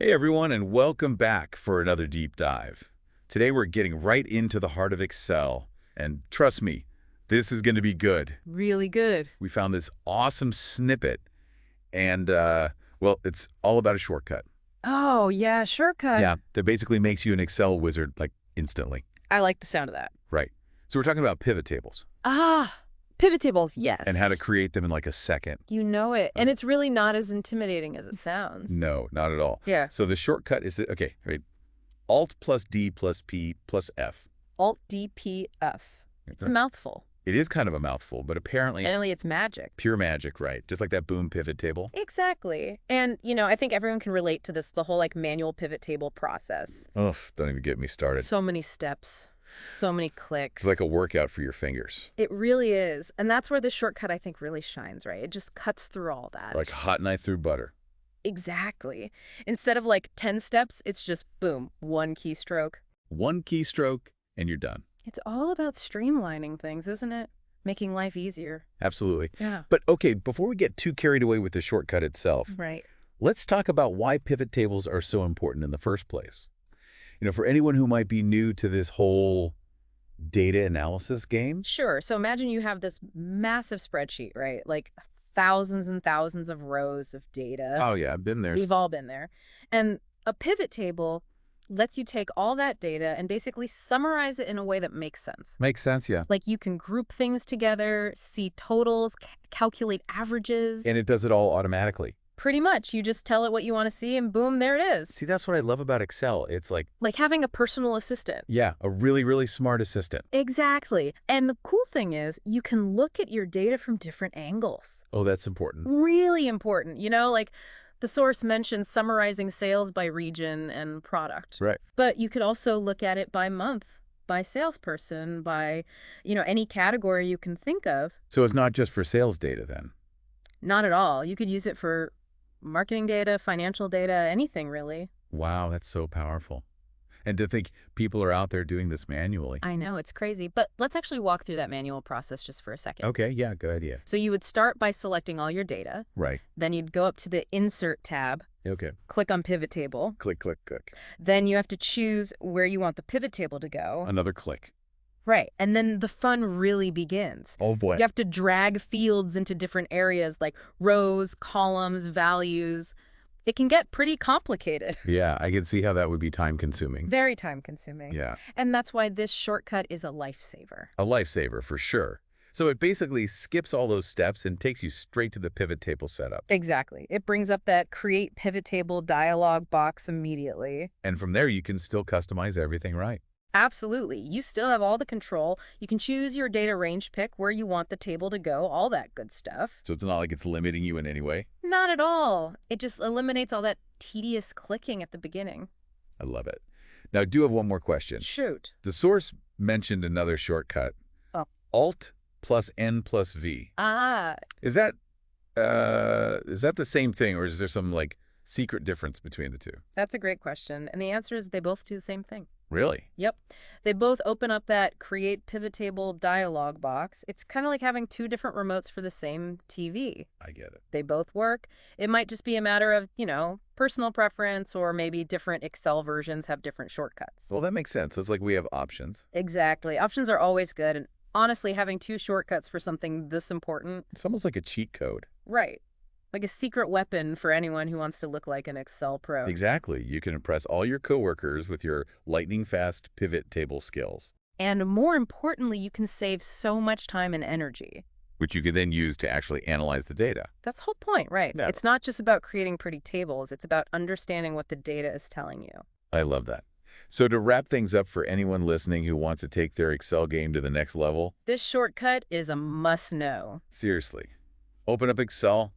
Hey everyone, and welcome back for another deep dive. Today we're getting right into the heart of Excel, and trust me, this is going to be good. Really good. We found this awesome snippet, and well, it's all about a shortcut. Oh, yeah, shortcut. Yeah, that basically makes you an Excel wizard, like, instantly. I like the sound of that. Right. So we're talking about pivot tables Ah, pivot tables, yes. and how to create them in like a second. You know it. And it's really not as intimidating as it sounds. No, not at all. Yeah. So the shortcut is, okay, right, Alt plus D plus P plus F. Alt DPF. It's a mouthful. It is kind of a mouthful, but apparently Apparently it's magic. pure magic, right? Just like that boom pivot table. Exactly. And, I think everyone can relate to this, the whole manual pivot table process. Ugh, don't even get me started. So many steps, so many clicks. It's like a workout for your fingers. It really is. And that's where the shortcut, I think, really shines, right? It just cuts through all that. Like a hot knife through butter. Exactly. Instead of 10 steps, it's just boom, one keystroke. One keystroke, and you're done. It's all about streamlining things, isn't it? Making life easier. Absolutely. Yeah. But okay, before we get too carried away with the shortcut itself, Right. let's talk about why pivot tables are so important in the first place. For anyone who might be new to this whole data analysis game. Sure. So imagine you have this massive spreadsheet, right? Like thousands and thousands of rows of data. Oh yeah, I've been there. We've all been there. And a pivot table lets you take all that data and basically summarize it in a way that makes sense. Makes sense, yeah. Like you can group things together, see totals, calculate averages. And it does it all automatically. Pretty much. You just tell it what you want to see and boom, there it is. See, that's what I love about Excel. It's like Having a personal assistant. yeah, a really, really smart assistant. Exactly. And the cool thing is you can look at your data from different angles. Oh, that's important. Really important. The source mentions summarizing sales by region and product. Right. But you could also look at it by month, by salesperson, by, any category you can think of. So it's not just for sales data then? Not at all. You could use it for marketing data, financial data, anything really. Wow, that's so powerful. And to think people are out there doing this manually. I know, it's crazy. But let's actually walk through that manual process just for a second. Okay, yeah, good idea. So you would start by selecting all your data. Right. Then you'd go up to the Insert tab, Okay. click on Pivot Table. Click, click, click. Then you have to choose where you want the pivot table to go. Another click. Right. And then the fun really begins. Oh boy. You have to drag fields into different areas like rows, columns, values. It can get pretty complicated. Yeah, I can see how that would be time consuming. Very time consuming. Yeah. And that's why this shortcut is a lifesaver. A lifesaver for sure. So it basically skips all those steps and takes you straight to the pivot table setup. Exactly. It brings up that Create Pivot Table dialog box immediately. And from there, you can still customize everything right. Absolutely. You still have all the control. You can choose your data range pick, where you want the table to go, all that good stuff. So it's not like it's limiting you in any way. Not at all. It just eliminates all that tedious clicking at the beginning. I love it. Now, I do have one more question. Shoot. The source mentioned another shortcut. Oh. Alt plus N plus V. Ah, Is that the same thing, or is there some secret difference between the two? that's a great question. And the answer is they both do the same thing. Really? Yep. They both open up that Create Pivot Table dialog box. It's kind of like having two different remotes for the same TV. I get it. They both work. It might just be a matter of, personal preference, or maybe different Excel versions have different shortcuts. Well, that makes sense. It's like we have options. Exactly. Options are always good. And honestly, having two shortcuts for something this important, It's almost like a cheat code. right. Like a secret weapon for anyone who wants to look like an Excel pro. Exactly. You can impress all your coworkers with your lightning-fast pivot table skills, And more importantly, you can save so much time and energy. which you can then use to actually analyze the data. That's the whole point, right? Yeah. It's not just about creating pretty tables. It's about understanding what the data is telling you. I love that. So to wrap things up for anyone listening who wants to take their Excel game to the next level, This shortcut is a must-know. seriously, open up Excel,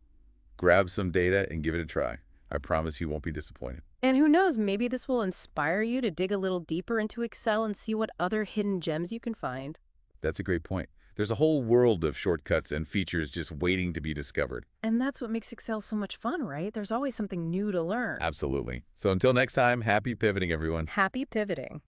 grab some data, and give it a try. I promise you won't be disappointed. And who knows, maybe this will inspire you to dig a little deeper into Excel and see what other hidden gems you can find. That's a great point. There's a whole world of shortcuts and features just waiting to be discovered. And that's what makes Excel so much fun, right? There's always something new to learn. Absolutely. So until next time, happy pivoting, everyone. Happy pivoting.